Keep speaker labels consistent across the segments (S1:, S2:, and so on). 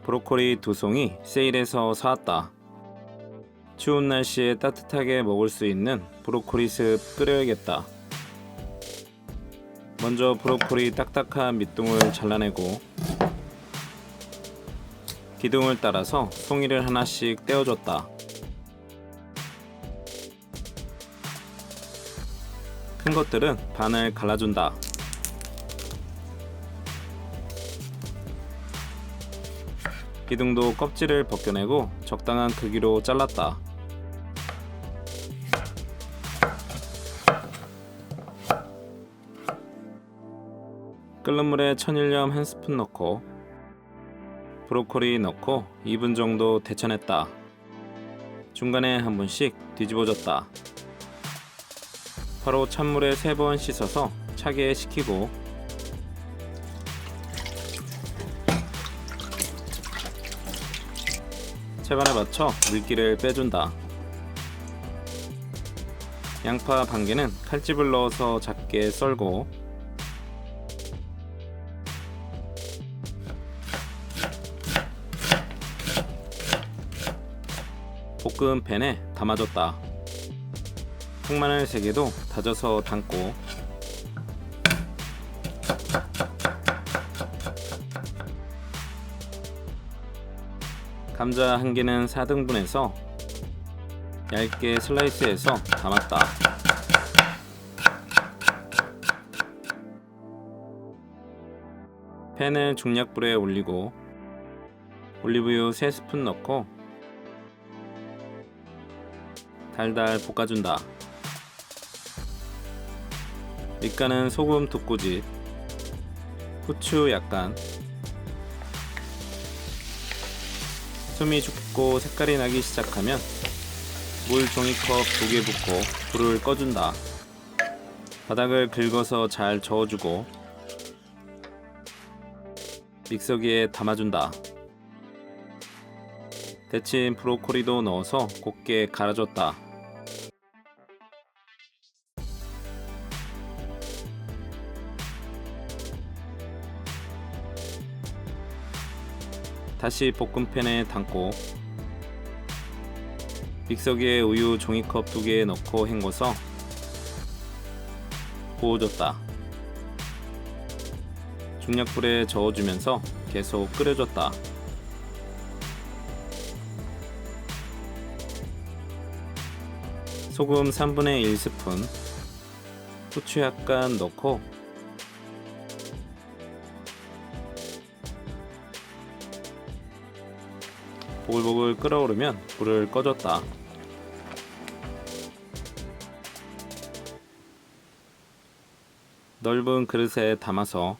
S1: 브로콜리 2송이 세일해서 사왔다. 추운 날씨에 따뜻하게 먹을 수 있는 브로콜리 습 끓여야겠다. 먼저 브로콜리 딱딱한 밑둥을 잘라내고 기둥을 따라서 송이를 하나씩 떼어줬다. 큰 것들은 반을 갈라준다. 기둥도 껍질을 벗겨내고 적당한 크기로 잘랐다. 끓는 물에 천일염 1스푼 넣고 브로콜리 넣고 2분 정도 데쳐냈다. 중간에 한 번씩 뒤집어줬다. 바로 찬물에 3번 씻어서 차게 식히고 채반에 맞춰 물기를 빼준다. 양파 반 개는 칼집을 넣어서 작게 썰고 볶음 팬에 담아줬다. 흑마늘 3개도 다져서 담고 감자 1개는 4등분해서 얇게 슬라이스해서 담았다. 팬을 중약불에 올리고 올리브유 3스푼 넣고 달달 볶아준다. 밑간은 소금 2꼬집, 후추 약간, 숨이 죽고 색깔이 나기 시작하면 물 종이컵 2개 붓고 불을 꺼준다. 바닥을 긁어서 잘 저어주고 믹서기에 담아준다. 데친 브로콜리도 넣어서 곱게 갈아줬다. 다시 볶음팬에 담고 믹서기에 우유 종이컵 2개 넣고 헹궈서 부어줬다. 중약불에 저어주면서 계속 끓여줬다. 소금 3분의 1스푼, 후추 약간 넣고 보글보글 끓어오르면 불을 꺼줬다. 넓은 그릇에 담아서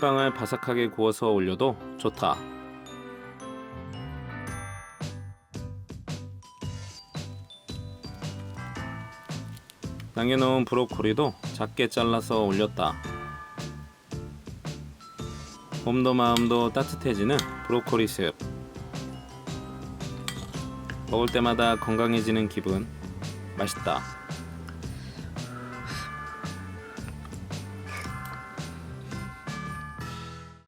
S1: 빵을 바삭하게 구워서 올려도 좋다. 남겨놓은 브로콜리도 작게 잘라서 올렸다. 몸도 마음도 따뜻해지는 브로콜리 습. 먹을 때마다 건강해지는 기분. 맛있다.